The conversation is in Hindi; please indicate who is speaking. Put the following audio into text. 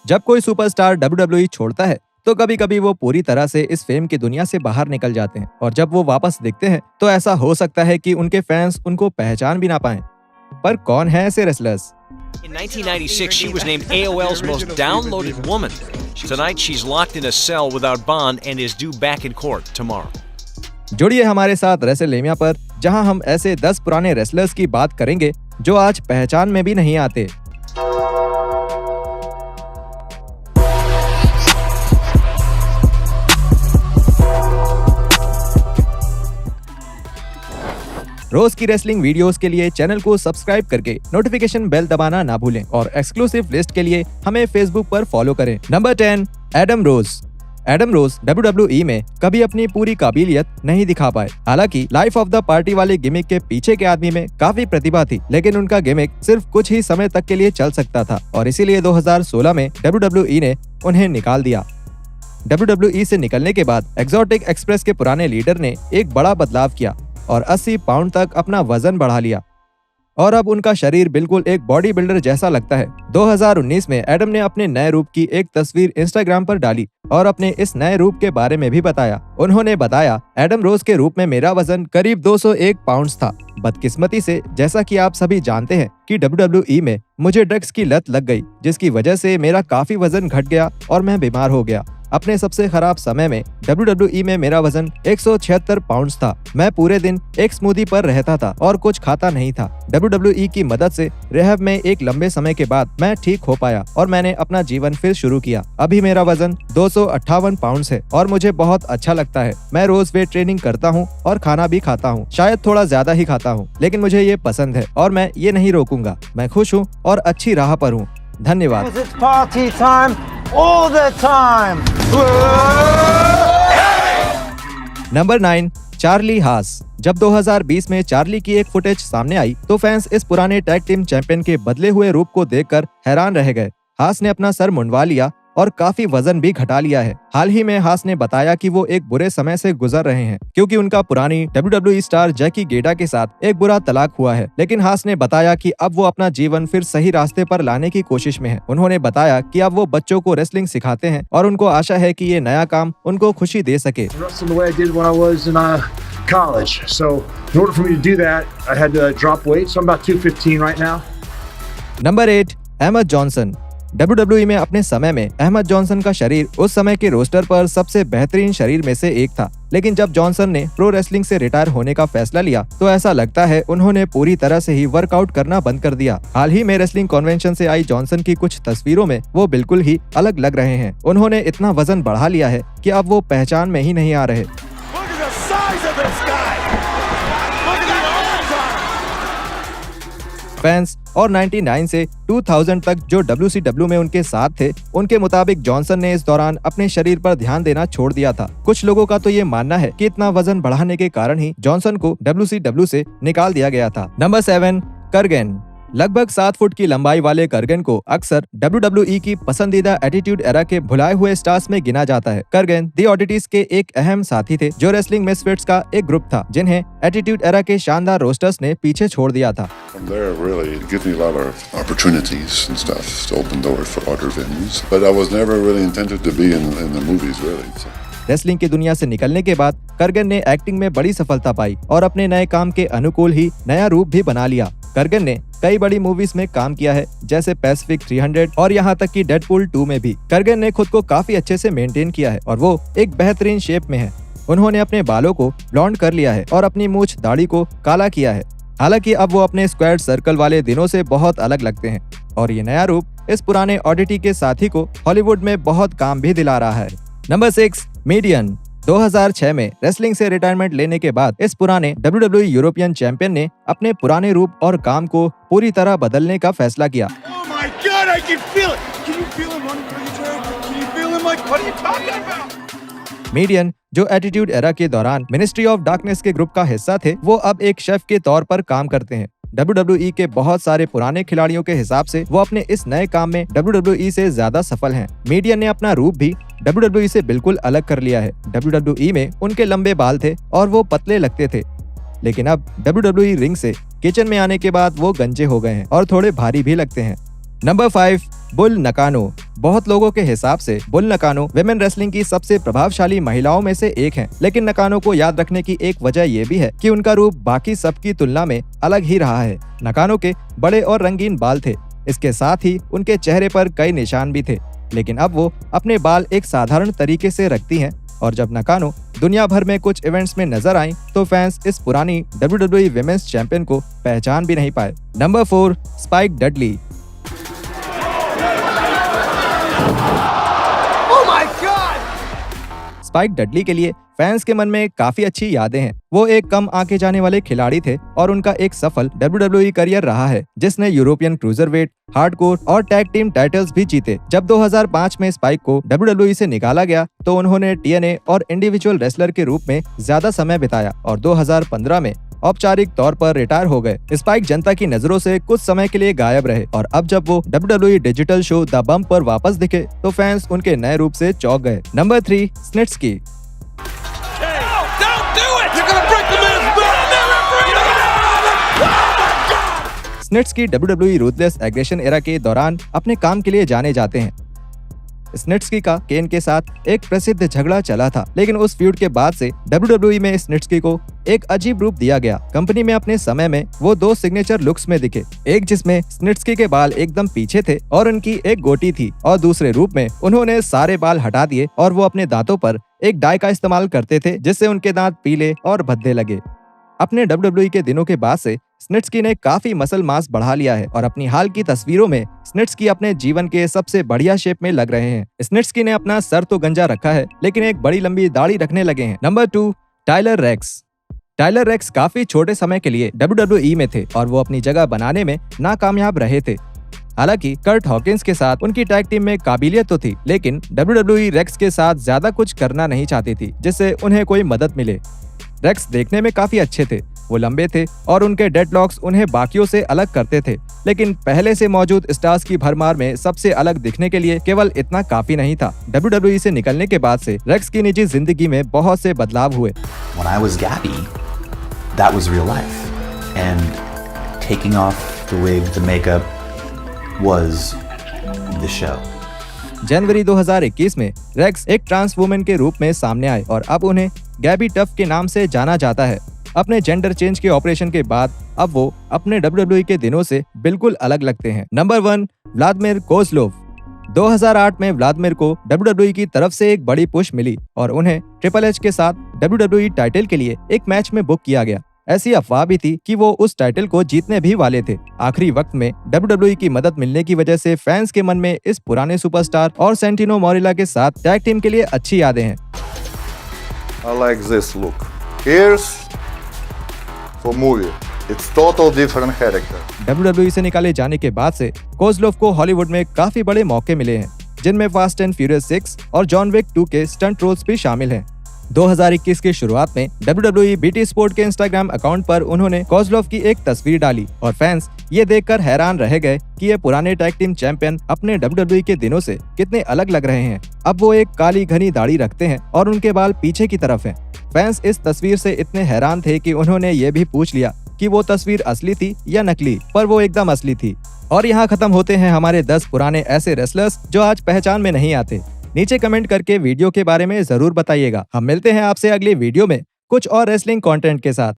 Speaker 1: जब कोई सुपरस्टार WWE छोड़ता है तो कभी कभी वो पूरी तरह से इस फेम की दुनिया से बाहर निकल जाते हैं और जब वो वापस दिखते हैं तो ऐसा हो सकता है कि उनके फैंस उनको पहचान भी ना पाएं। पर कौन है ऐसे wrestlers?
Speaker 2: In 1996, she was named AOL's most downloaded woman. Tonight, she's locked in a cell without bond and is due back in court tomorrow.
Speaker 1: जुड़िए हमारे साथ रेसलमेनिया पर, जहां हम ऐसे 10 पुराने रेसलर्स की बात करेंगे जो आज पहचान में भी नहीं आते। रोज की रेसलिंग वीडियोस के लिए चैनल को सब्सक्राइब करके नोटिफिकेशन बेल दबाना ना भूलें और एक्सक्लूसिव लिस्ट के लिए हमें फेसबुक पर फॉलो करें। नंबर 10, एडम रोज। एडम रोज WWE में कभी अपनी पूरी काबिलियत नहीं दिखा पाए। हालांकि लाइफ ऑफ द पार्टी वाले गिमिक के पीछे के आदमी में काफी प्रतिभा थी, लेकिन उनका गिमिक सिर्फ कुछ ही समय तक के लिए चल सकता था और इसीलिए 2016 में WWE ने उन्हें निकाल दिया। WWE से निकलने के बाद एक्सोटिक एक्सप्रेस के पुराने लीडर ने एक बड़ा बदलाव किया और 80 पाउंड तक अपना वजन बढ़ा लिया और अब उनका शरीर बिल्कुल एक बॉडी बिल्डर जैसा लगता है। 2019 में एडम ने अपने नए रूप की एक तस्वीर इंस्टाग्राम पर डाली और अपने इस नए रूप के बारे में भी बताया। उन्होंने बताया, एडम रोज के रूप में मेरा वजन करीब 201 पाउंड्स था। बदकिस्मती से, जैसा कि आप सभी जानते हैं कि WWE में मुझे ड्रग्स की लत लग गई, जिसकी वजह से मेरा काफी वजन घट गया और मैं बीमार हो गया। अपने सबसे खराब समय में WWE में मेरा वजन 176 पाउंड्स था। मैं पूरे दिन एक स्मूदी पर रहता था और कुछ खाता नहीं था। WWE की मदद से रिहैब में एक लंबे समय के बाद मैं ठीक हो पाया और मैंने अपना जीवन फिर शुरू किया। अभी मेरा वजन 258 पाउंड्स है और मुझे बहुत अच्छा लगता है। मैं रोज वेट ट्रेनिंग करता हूँ और खाना भी खाता हूँ, शायद थोड़ा ज्यादा ही खाता हूँ, लेकिन मुझे ये पसंद है और मैं ये नहीं रोकूंगा। मैं खुश हूँ और अच्छी राह पर हूँ। धन्यवाद। नंबर 9, चार्ली हास। जब 2020 में चार्ली की एक फुटेज सामने आई तो फैंस इस पुराने टैग टीम चैंपियन के बदले हुए रूप को देखकर हैरान रह गए। हास ने अपना सर मुंडवा लिया और काफी वजन भी घटा लिया है। हाल ही में हास ने बताया कि वो एक बुरे समय से गुजर रहे हैं क्योंकि उनका पुरानी WWE स्टार जैकी गेडा के साथ एक बुरा तलाक हुआ है, लेकिन हास ने बताया कि अब वो अपना जीवन फिर सही रास्ते पर लाने की कोशिश में है। उन्होंने बताया कि अब वो बच्चों को रेसलिंग सिखाते हैं और उनको आशा है कि ये नया काम उनको खुशी दे सके।
Speaker 3: College. So in order for me to do that, I had to drop weight. So I'm about 215 right now.
Speaker 1: Number 8, Ahmed Johnson. WWE में अपने समय में अहमद जॉनसन का शरीर उस समय के रोस्टर पर सबसे बेहतरीन शरीर में से एक था, लेकिन जब जॉनसन ने प्रो रेसलिंग से रिटायर होने का फैसला लिया तो ऐसा लगता है उन्होंने पूरी तरह से ही वर्कआउट करना बंद कर दिया। हाल ही में रेसलिंग कन्वेंशन से आई जॉनसन की कुछ तस्वीरों में वो बिल्कुल ही अलग लग रहे हैं। उन्होंने इतना वजन बढ़ा लिया है कि अब वो पहचान में ही नहीं आ रहे। फैंस और 99 से 2000 तक जो WCW में उनके साथ थे, उनके मुताबिक जॉनसन ने इस दौरान अपने शरीर पर ध्यान देना छोड़ दिया था। कुछ लोगों का तो ये मानना है कि इतना वजन बढ़ाने के कारण ही जॉनसन को WCW से निकाल दिया गया था। नंबर 7, कर्गन। लगभग 7 फुट की लंबाई वाले कर्गन को अक्सर WWE की पसंदीदा एटीट्यूड एरा के भुलाए हुए स्टार्स में गिना जाता है। कर्गन दी ऑडिटीज के एक अहम साथी थे जो रेसलिंग मिसफिट्स का एक ग्रुप था, जिन्हें एटीट्यूड एरा के शानदार रोस्टर्स ने पीछे छोड़ दिया था। रेसलिंग की दुनिया से निकलने के बाद कर्गन ने एक्टिंग में बड़ी सफलता पाई और अपने नए काम के अनुकूल ही नया रूप भी बना लिया। कर्गन ने कई बड़ी मूवीज में काम किया है, जैसे पैसिफिक 300 और यहाँ तक कि डेडपूल 2 में भी। कर्गन ने खुद को काफी अच्छे से मेंटेन किया है और वो एक बेहतरीन शेप में है। उन्होंने अपने बालों को ब्लॉन्ड कर लिया है और अपनी मूछ दाढ़ी को काला किया है। हालांकि अब वो अपने स्क्वाड सर्कल वाले दिनों से बहुत अलग लगते हैं और ये नया रूप इस पुराने ऑडिटी के साथी को हॉलीवुड में बहुत काम भी दिला रहा है। Number 6, median. 2006 में रेसलिंग से रिटायरमेंट लेने के बाद इस पुराने WWE यूरोपियन चैंपियन ने अपने पुराने रूप और काम को पूरी तरह बदलने का फैसला किया। मीडियन, जो एटीट्यूड एरा के दौरान मिनिस्ट्री ऑफ डार्कनेस के ग्रुप का हिस्सा थे, वो अब एक शेफ के तौर पर काम करते हैं। WWE के बहुत सारे पुराने खिलाड़ियों के हिसाब से वो अपने इस नए काम में WWE से ज्यादा सफल हैं। मीडियन ने अपना रूप भी WWE से बिल्कुल अलग कर लिया है। WWE में उनके लंबे बाल थे और वो पतले लगते थे, लेकिन अब WWE रिंग से किचन में आने के बाद वो गंजे हो गए हैं और थोड़े भारी भी लगते हैं। नंबर 5, बुल नकानो। बहुत लोगों के हिसाब से बुल नकानो विमेन रेसलिंग की सबसे प्रभावशाली महिलाओं में से एक हैं, लेकिन नकानो को याद रखने की एक वजह ये भी है कि उनका रूप बाकी सबकी तुलना में अलग ही रहा है। नकानो के बड़े और रंगीन बाल थे, इसके साथ ही उनके चेहरे पर कई निशान भी थे, लेकिन अब वो अपने बाल एक साधारण तरीके से रखती हैं। और जब नकानो दुनिया भर में कुछ इवेंट्स में नजर आई तो फैंस इस पुरानी WWE विमेंस चैंपियन को पहचान भी नहीं पाए। Number 4, spike Dudley. Spike Dudley के लिए फैंस के मन में काफी अच्छी यादें हैं। वो एक कम आंके जाने वाले खिलाड़ी थे और उनका एक सफल WWE करियर रहा है, जिसने यूरोपियन क्रूजरवेट, हार्डकोर और टैग टीम टाइटल्स भी जीते। जब 2005 में स्पाइक को WWE से निकाला गया तो उन्होंने TNA और इंडिविजुअल रेसलर के रूप में ज्यादा समय बिताया और 2015 में औपचारिक तौर पर रिटायर हो गए। स्पाइक जनता की नजरों से कुछ समय के लिए गायब रहे और अब जब वो WWE digital show the bump पर वापस दिखे तो फैंस उनके नए रूप से चौंक गए। Number 3, स्निट्स्की। स्निट्स्की WWE ruthless aggression era के दौरान अपने काम के लिए जाने जाते हैं। स्निट्स्की का केन के साथ एक प्रसिद्ध झगड़ा चला था, लेकिन उस फ्यूड के बाद से WWE में स्निट्स्की को एक अजीब रूप दिया गया। कंपनी में अपने समय में वो 2 सिग्नेचर लुक्स में दिखे, एक जिसमें स्निट्स्की के बाल एकदम पीछे थे और उनकी एक गोटी थी, और दूसरे रूप में उन्होंने सारे बाल हटा दिए और वो अपने दांतों पर एक डाई का इस्तेमाल करते थे, जिससे उनके दांत पीले और भद्दे लगे। अपने WWE के दिनों के बाद से स्निट्स्की ने काफी मसल मास बढ़ा लिया है और अपनी हाल की तस्वीरों में स्निट्स्की अपने जीवन के सबसे बढ़िया शेप में लग रहे हैं। स्निट्स्की ने अपना सर तो गंजा रखा है, लेकिन एक बड़ी लंबी दाढ़ी रखने लगे हैं। Number 2, Tyler Rex. Tyler Rex काफी छोटे समय के लिए WWE में थे और वो अपनी जगह बनाने में नाकामयाब रहे थे। हालांकि कर्ट हॉकिंस के साथ उनकी टैग टीम में काबिलियत तो थी, लेकिन WWE रेक्स के साथ ज्यादा कुछ करना नहीं चाहती थी जिससे उन्हें कोई मदद मिले। रेक्स देखने में काफी अच्छे थे, वो लंबे थे और उनके डेडलॉक्स उन्हें बाकियों से अलग करते थे, लेकिन पहले से मौजूद स्टार्स की भरमार में सबसे अलग दिखने के लिए केवल इतना काफी नहीं था। WWE से निकलने के बाद से रेक्स की निजी जिंदगी में बहुत से बदलाव हुए।
Speaker 4: When I was Gabby, that was real life, and taking off the wig, the makeup was the show.
Speaker 1: जनवरी 2021 में रेक्स एक ट्रांस वुमेन के रूप में सामने आए और अब उन्हें गैबी टफ के नाम से जाना जाता है। अपने जेंडर चेंज के ऑपरेशन के बाद अब वो अपने WWE के दिनों से बिल्कुल अलग लगते हैं। Number 1, Vladimir Kozlov. 2008 में व्लादिमीर को WWE की तरफ से एक बड़ी पुश मिली और उन्हें ट्रिपल एच के साथ WWE टाइटल के लिए एक मैच में बुक किया गया। ऐसी अफवाह भी थी कि वो उस टाइटल को जीतने भी वाले थे। आखिरी वक्त में WWE की मदद मिलने की वजह से फैंस के मन में इस पुराने सुपरस्टार और सेंटिनो मोरेला के साथ टैग टीम के लिए अच्छी यादें हैं।
Speaker 5: I like this look. Here's for movie. It's total different character.
Speaker 1: WWE से निकाले जाने के बाद से कोज़लोव को हॉलीवुड में काफी बड़े मौके मिले हैं, जिनमें फास्ट एंड फ्यूरियस 6 और जॉन विक 2 के स्टंट रोल्स भी शामिल हैं। 2021 की शुरुआत में WWE BT स्पोर्ट के इंस्टाग्राम अकाउंट पर उन्होंने कोज़लोव की एक तस्वीर डाली और फैंस ये देखकर हैरान रह गए कि ये पुराने टैग टीम चैंपियन अपने WWE के दिनों से कितने अलग लग रहे हैं। अब वो एक काली घनी दाढ़ी रखते हैं और उनके बाल पीछे की तरफ हैं। फैंस इस तस्वीर से इतने हैरान थे कि उन्होंने ये भी पूछ लिया कि वो तस्वीर असली थी या नकली, पर वो एकदम असली थी। और यहाँ खत्म होते हैं हमारे 10 पुराने ऐसे रेसलर्स जो आज पहचान में नहीं आते। नीचे कमेंट करके वीडियो के बारे में जरूर बताइएगा। हम मिलते हैं आपसे अगली वीडियो में कुछ और रेसलिंग कंटेंट के साथ।